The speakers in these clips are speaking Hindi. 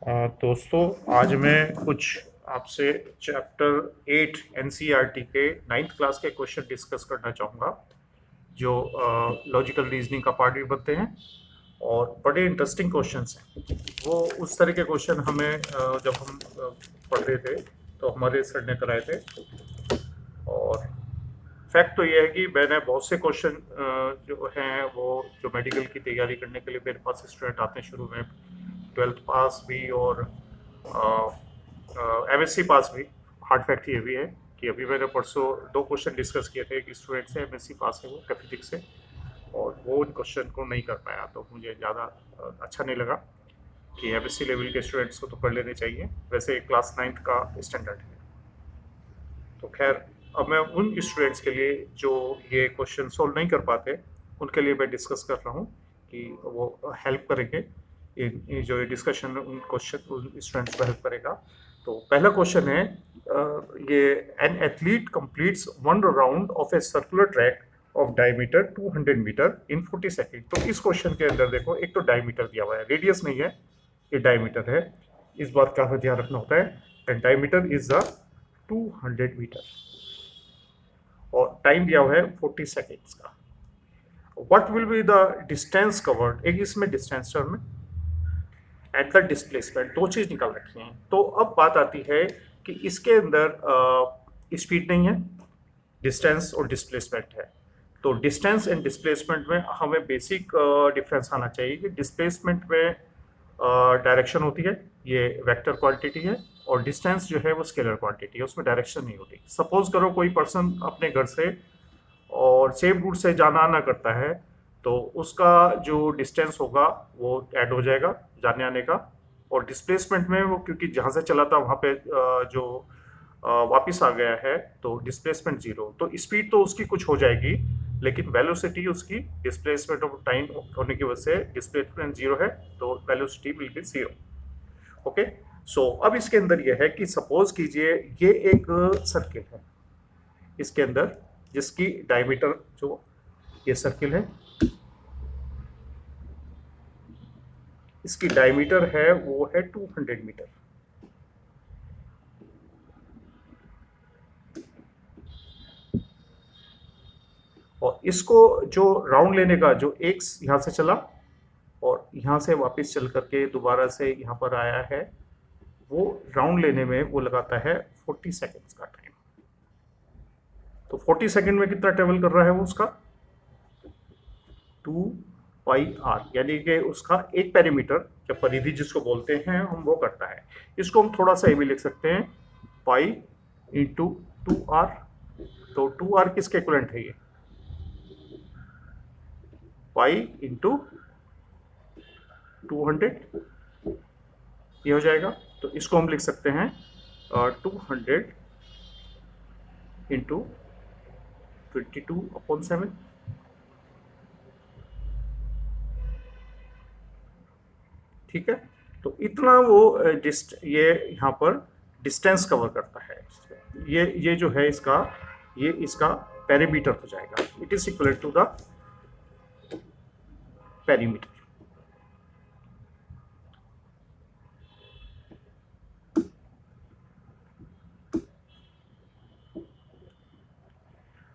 दोस्तों, आज मैं कुछ आपसे चैप्टर 8 एनसीईआरटी के 9th क्लास के क्वेश्चन डिस्कस करना चाहूँगा, जो लॉजिकल रीजनिंग का पार्ट भी बनते हैं और बड़े इंटरेस्टिंग क्वेश्चंस हैं। वो उस तरह के क्वेश्चन हमें जब हम पढ़ रहे थे तो हमारे सर ने कराए थे। और फैक्ट तो ये है कि मैंने बहुत से क्वेश्चन जो हैं वो जो मेडिकल की तैयारी करने के लिए मेरे पास स्टूडेंट आते हैं, शुरू में 12th पास भी और एमएससी पास भी। हार्ड फैक्ट ये भी है कि अभी मैंने परसों 2 क्वेश्चन डिस्कस किए थे। एक स्टूडेंट से एमएससी पास है, वो फिजिक्स से, और वो उन क्वेश्चन को नहीं कर पाया, तो मुझे ज़्यादा अच्छा नहीं लगा कि एमएससी लेवल के स्टूडेंट्स को तो कर लेने चाहिए। वैसे क्लास 9th का स्टैंडर्ड है। तो खैर, अब मैं उन स्टूडेंट्स के लिए जो ये क्वेश्चन सोल्व नहीं कर पाते, उनके लिए मैं डिस्कस कर रहा हूँ कि वो हेल्प करेंगे। ये जो डिस्कशन उन क्वेश्चन उन स्टूडेंट्स को हेल्प करेगा। तो पहला क्वेश्चन है, ये an athlete completes one round of a circular track of diameter 200 metre in 40 second. तो इस क्वेश्चन के अंदर देखो, एक तो डायमीटर दिया हुआ है, रेडियस नहीं है, ये डायमीटर है। इस बात का ध्यान रखना होता है। And diameter is the 200 metre और टाइम दिया हुआ है 40 सेकेंड्स का। What will be the distance covered, एक इसमें डिस्टेंस टर्म है, एट द डिस्प्लेसमेंट, 2 चीज निकाल रखी हैं। तो अब बात आती है कि इसके अंदर स्पीड नहीं है, डिस्टेंस और डिस्प्लेसमेंट है। तो डिस्टेंस एंड डिस्प्लेसमेंट में हमें बेसिक डिफरेंस आना चाहिए कि डिस्प्लेसमेंट में डायरेक्शन होती है, ये वेक्टर क्वांटिटी है, और डिस्टेंस जो है वो स्केलर क्वांटिटी है, उसमें डायरेक्शन नहीं होती। सपोज करो कोई पर्सन अपने घर से और सेम रूट से जाना आना करता है, तो उसका जो डिस्टेंस होगा वो ऐड हो जाएगा जाने आने का। और डिस्प्लेसमेंट में वो क्योंकि जहाँ से चला था वहाँ पे जो वापस आ गया है, तो डिस्प्लेसमेंट 0। तो स्पीड तो उसकी कुछ हो जाएगी, लेकिन वेलोसिटी उसकी डिस्प्लेसमेंट ऑफ टाइम होने की वजह से डिस्प्लेसमेंट 0 है, तो वेलोसिटी विल बी 0। ओके, सो अब इसके अंदर ये है कि सपोज कीजिए ये एक सर्किल है, इसके अंदर जिसकी डायमीटर, जो ये सर्किल है, इसकी डायमीटर है वो है 200 मीटर। और इसको जो राउंड लेने का, जो एक यहां से चला और यहां से वापस चल करके दोबारा से यहां पर आया है, वो राउंड लेने में वो लगाता है 40 सेकेंड्स का टाइम। तो 40 सेकेंड में कितना ट्रेवल कर रहा है वो उसका 2πr, यानी कि उसका एक पेरीमीटर, या परिधि जिसको बोलते हैं हम, वो करता है। इसको हम थोड़ा सा ये भी लिख सकते हैं, पाई इंटू 2r। तो 2r किसके इक्विवेलेंट है, ये पाई इंटू 200, ये हो जाएगा। तो इसको हम लिख सकते हैं 200 इंटू 22/7। ठीक है, तो इतना वो ये यहाँ पर डिस्टेंस कवर करता है। ये जो है इसका, ये इसका पेरीमीटर हो जाएगा। It is equal to the perimeter.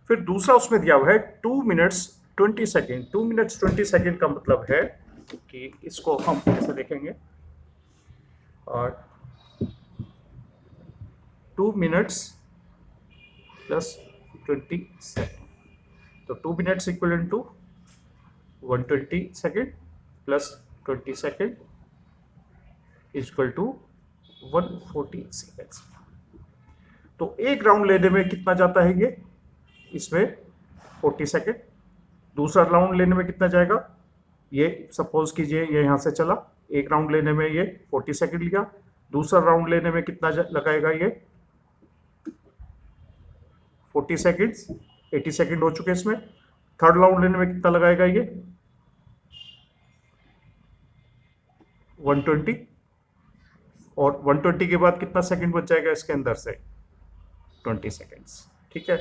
फिर दूसरा उसमें दिया हुआ है 2 मिनट्स 20 सेकेंड। 2 मिनट्स 20 सेकेंड का मतलब है कि इसको हम कैसे देखेंगे, और 2 मिनट्स प्लस 20 सेकेंड। तो 2 minutes equal to 120 second plus 20 second equal to 140 seconds. तो एक राउंड लेने में कितना जाता है ये, इसमें 40 सेकेंड। दूसरा राउंड लेने में कितना जाएगा, ये सपोज कीजिए ये यहां से चला, एक राउंड लेने में ये 40 सेकेंड लिया। दूसरा राउंड लेने में कितना लगाएगा, ये 40 सेकेंड्स, 80 सेकेंड हो चुके इसमें। थर्ड राउंड लेने में कितना लगाएगा, ये 120। और 120 के बाद कितना सेकेंड बच जाएगा इसके अंदर से, 20 सेकेंड्स। ठीक है,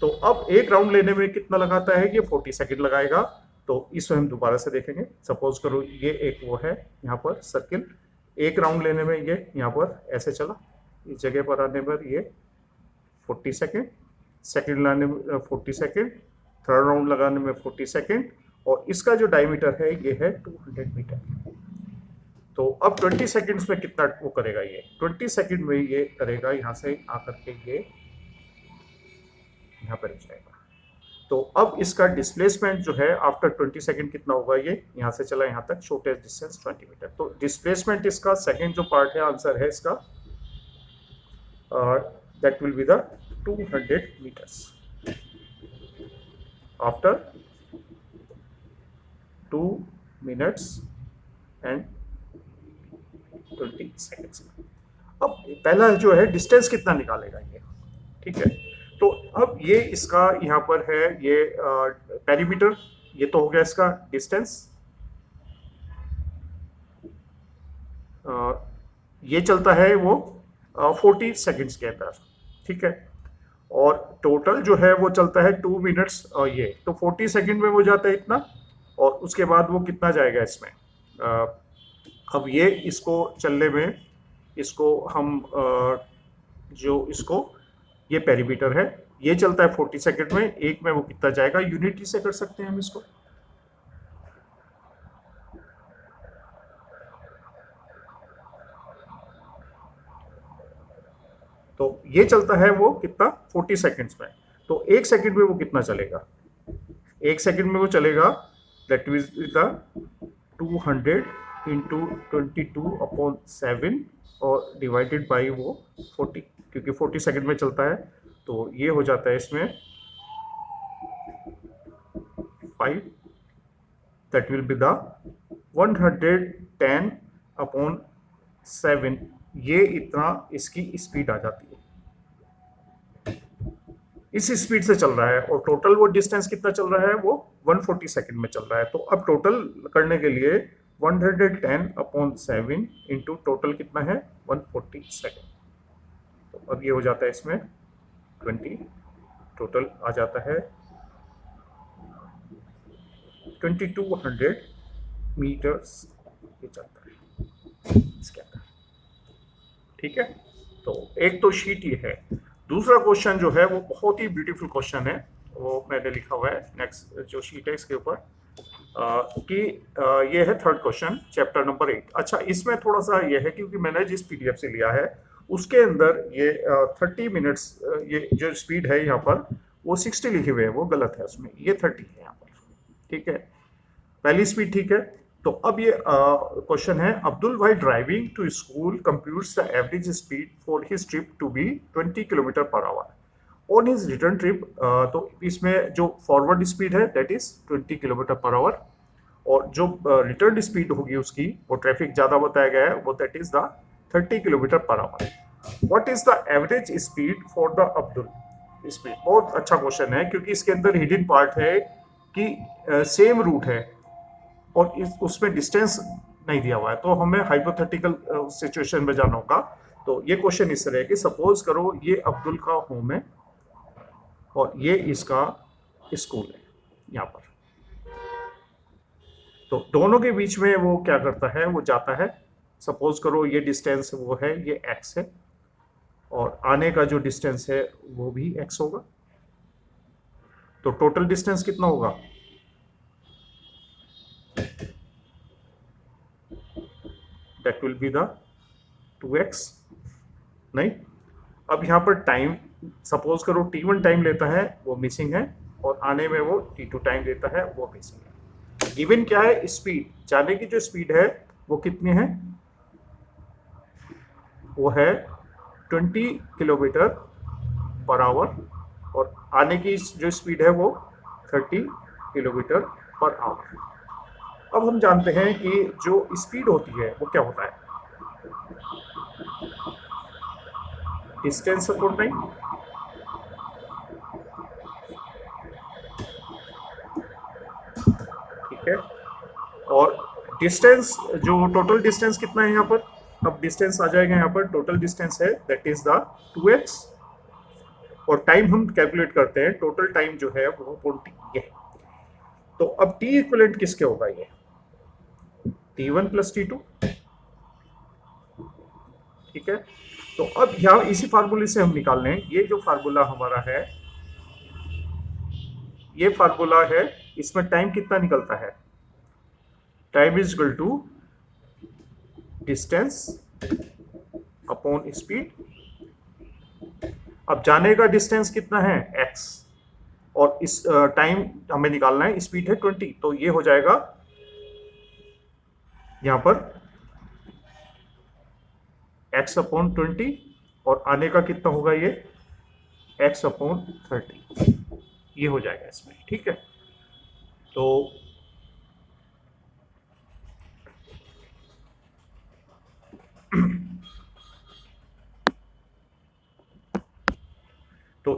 तो अब एक राउंड लेने में कितना लगाता है, ये 40 सेकेंड लगाएगा। तो इसको हम दोबारा से देखेंगे। सपोज करो ये एक वो है यहाँ पर सर्किल, एक राउंड लेने में ये यहाँ पर ऐसे चला, इस जगह पर आने पर ये 40 सेकेंड, सेकेंड लाने में 40 सेकेंड, थर्ड राउंड लगाने में 40 सेकेंड, और इसका जो डायमीटर है ये है 200 मीटर। तो अब 20 सेकेंड्स में कितना वो करेगा, ये 20 सेकेंड में ये करेगा, यहाँ से आकर के ये यहाँ पर जाएगा। तो अब इसका डिस्प्लेसमेंट जो है आफ्टर 20 सेकेंड कितना होगा, ये यहाँ से चला यहाँ तक, शॉर्टेस्ट डिस्टेंस 20 मीटर। तो डिस्प्लेसमेंट इसका सेकेंड जो पार्ट है, आंसर है इसका, that will be the 200 meters after 2 minutes and 20 seconds। अब पहला जो है डिस्टेंस कितना निकालेगा ये, ठीक है। तो अब ये इसका यहाँ पर है ये पेरीमीटर, ये तो हो गया इसका डिस्टेंस। ये चलता है वो 40 सेकेंड्स के अंदर, ठीक है। और टोटल जो है वो चलता है 2 मिनट्स, और ये तो 40 सेकेंड में वो जाता है इतना, और उसके बाद वो कितना जाएगा इसमें। अब ये इसको चलने में, इसको हम जो इसको ये पेरीमीटर है, ये चलता है 40 सेकेंड में, एक में वो कितना जाएगा, यूनिटी से कर सकते हैं हम इसको। तो ये चलता है वो कितना 40 सेकेंड्स में, तो एक सेकेंड में वो कितना चलेगा, एक सेकेंड में वो चलेगा दैट इज द 200 इंटू 22/7 और डिवाइडेड बाई वो 40, क्योंकि 40 सेकेंड में चलता है, तो ये हो जाता है इसमें 5, दैट विल बी द 110/7। ये इतना इसकी स्पीड आ जाती है, इस स्पीड से चल रहा है, और टोटल वो डिस्टेंस कितना चल रहा है, वो 140 सेकेंड में चल रहा है। तो अब टोटल करने के लिए 110/7 इंटू टोटल कितना है 140 सेकेंड, तो अब ये हो जाता है इसमें 20, टोटल आ जाता है 2200 मीटर्स ये चलता है इसके अंदर, ठीक है। तो एक तो शीट ये है। दूसरा क्वेश्चन जो है वो बहुत ही ब्यूटीफुल क्वेश्चन है, वो मैंने लिखा हुआ है नेक्स्ट जो शीट है इसके ऊपर, कि ये है थर्ड क्वेश्चन चैप्टर नंबर 8। अच्छा, इसमें थोड़ा सा ये है क्योंकि मैंने जिस पीडीएफ से लिया है उसके अंदर ये 30 मिनट्स, ये जो स्पीड है यहाँ पर वो 60 लिखे हुए है, वो गलत है, उसमें ये 30 है यहाँ पर, ठीक है। पहली स्पीड ठीक है। तो अब ये क्वेश्चन है, अब्दुल भाई driving to school computes the average speed for his trip to be 20 kilometre per hour on his return trip. तो इसमें जो फॉरवर्ड स्पीड है that is 20 kilometre per hour, और जो रिटर्न स्पीड होगी उसकी, वो ट्रैफिक ज़्यादा बताया गया है, वो that is the 30 kilometre per our. What is the average speed for the Abdul speed. बहुत अच्छा क्वेश्चन है क्योंकि इसके अंदर हिडन पार्ट है कि सेम रूट है और उसमें डिस्टेंस नहीं दिया हुआ है, तो हमें हाइपोथेटिकल सिचुएशन में जाना होगा। तो ये क्वेश्चन इस तरह है कि सपोज करो ये अब्दुल का होम है और ये इसका स्कूल है यहाँ पर, तो दोनों के बीच में वो क्या करता है, वो जाता है। सपोज करो ये डिस्टेंस वो है, ये x है, और आने का जो डिस्टेंस है वो भी x होगा, तो टोटल डिस्टेंस कितना होगा, that will be the 2x। नहीं, अब यहाँ पर टाइम सपोज करो t1 टाइम लेता है, वो मिसिंग है, और आने में वो t2 टाइम लेता है, वो मिसिंग है। गिवन क्या है, स्पीड, जाने की जो स्पीड है वो कितनी है, वो है 20 किलोमीटर पर आवर, और आने की जो स्पीड है वो 30 किलोमीटर पर आवर। अब हम जानते हैं कि जो स्पीड होती है वो क्या होता है, डिस्टेंस अपॉन टाइम। ठीक है, और डिस्टेंस, जो टोटल डिस्टेंस कितना है यहाँ पर, अब डिस्टेंस आ जाएगा यहाँ पर, टोटल डिस्टेंस है दैट इज द 2x, और टाइम हम कैलकुलेट करते हैं, टोटल टाइम जो है वो 40 है। तो अब t इक्विवेलेंट किसके होगा, ये t1 प्लस t2, ठीक है। तो अब यहाँ इसी फार्मूले से हम निकाल लें, ये जो फार्मूला हमारा है, ये फार्मूला है, इसमें टाइम कितना निकलता है, time is equal to distance upon speed. अब जाने का डिस्टेंस कितना है x, और इस टाइम हमें निकालना है, स्पीड है 20, तो ये हो जाएगा यहां पर x अपॉन 20, और आने का कितना होगा ये x अपॉन 30, ये हो जाएगा इसमें, ठीक है। तो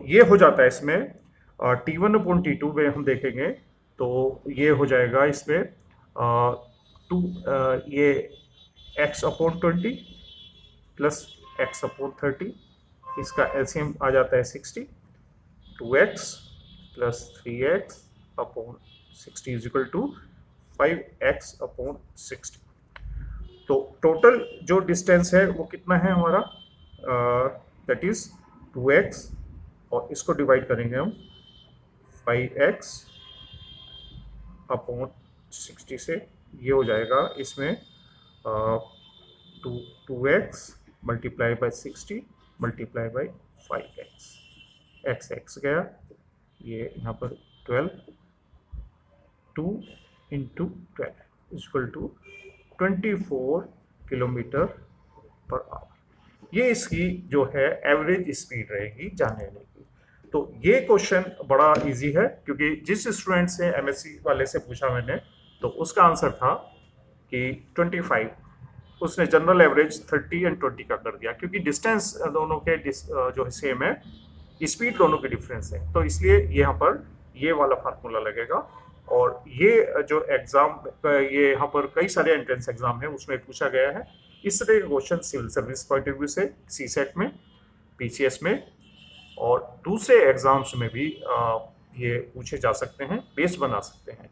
ये हो जाता है इसमें T1 अपॉन T2 में हम देखेंगे तो ये हो जाएगा इसमें ये x upon 20 plus x upon 30, इसका एलसीएम आ जाता है 60, 2x plus 3x upon 60 is equal to 5x upon 60। तो टोटल जो डिस्टेंस है वो कितना है हमारा, दैट इज 2x, और इसको डिवाइड करेंगे हम 5x अपॉन 60 से, ये हो जाएगा इसमें 2x multiply by 60 multiply by 5x, x गया, ये यहाँ पर 12, 2 into 12 equal to 24 kilometre per hour. ये इसकी जो है एवरेज स्पीड रहेगी जाने आने की। तो ये क्वेश्चन बड़ा इजी है, क्योंकि जिस स्टूडेंट से एमएससी वाले से पूछा मैंने, तो उसका आंसर था कि 25, उसने जनरल एवरेज 30 एंड 20 का कर दिया, क्योंकि डिस्टेंस दोनों के जो है सेम है, स्पीड दोनों के डिफरेंस है, तो इसलिए यहाँ पर ये वाला फार्मूला लगेगा। और ये जो एग्जाम, ये यहाँ पर कई सारे एंट्रेंस एग्जाम है उसमें पूछा गया है इस तरह के question, civil service point of view से, सीसेट में, पीसीएस में, और दूसरे एग्जाम्स में भी ये पूछे जा सकते हैं, बेस बना सकते हैं।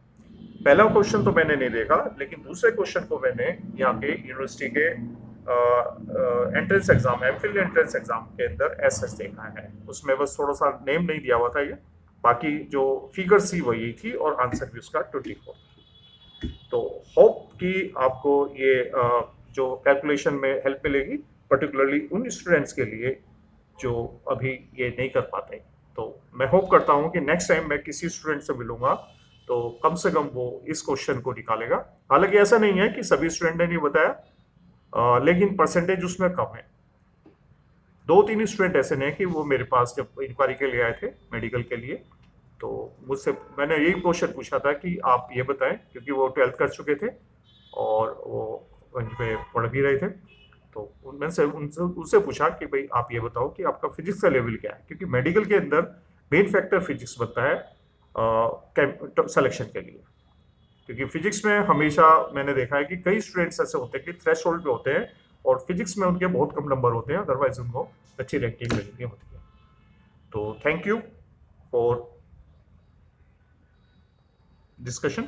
पहला क्वेश्चन तो मैंने नहीं देखा, लेकिन दूसरे क्वेश्चन को मैंने यहाँ के यूनिवर्सिटी के entrance exam, MPhil entrance exam के अंदर ऐसा देखा है, उसमें बस थोड़ा सा नेम नहीं दिया हुआ था ये, बाकी जो फिगर थी वो यही थी, और आंसर भी उसका 24। तो होप कि आपको ये जो कैलकुलेशन में हेल्प मिलेगी, पर्टिकुलरली उन स्टूडेंट्स के लिए जो अभी ये नहीं कर पाते। तो मैं होप करता हूँ कि नेक्स्ट टाइम मैं किसी स्टूडेंट से मिलूंगा तो कम से कम वो इस क्वेश्चन को निकालेगा। हालांकि ऐसा नहीं है कि सभी स्टूडेंट ने नहीं बताया, लेकिन परसेंटेज उसमें कम है। 2-3 स्टूडेंट ऐसे नहीं कि वो मेरे पास जब इंक्वायरी के लिए आए थे मेडिकल के लिए, तो मुझसे मैंने यही क्वेश्चन पूछा था कि आप ये बताएं, क्योंकि वो 12th कर चुके थे और वो वहीं पे पढ़ भी रहे थे। तो उनमें से उनसे पूछा कि भाई आप ये बताओ कि आपका फिजिक्स का लेवल क्या है, क्योंकि मेडिकल के अंदर मेन फैक्टर फिजिक्स बनता है सिलेक्शन के लिए। क्योंकि फिजिक्स में हमेशा मैंने देखा है कि कई स्टूडेंट्स ऐसे होते हैं कि थ्रेशोल्ड पे होते हैं और फिजिक्स में उनके बहुत कम नंबर होते हैं, अदरवाइज उनको अच्छी रैंकिंग मिलनी होती है। तो थैंक यू फॉर discussion।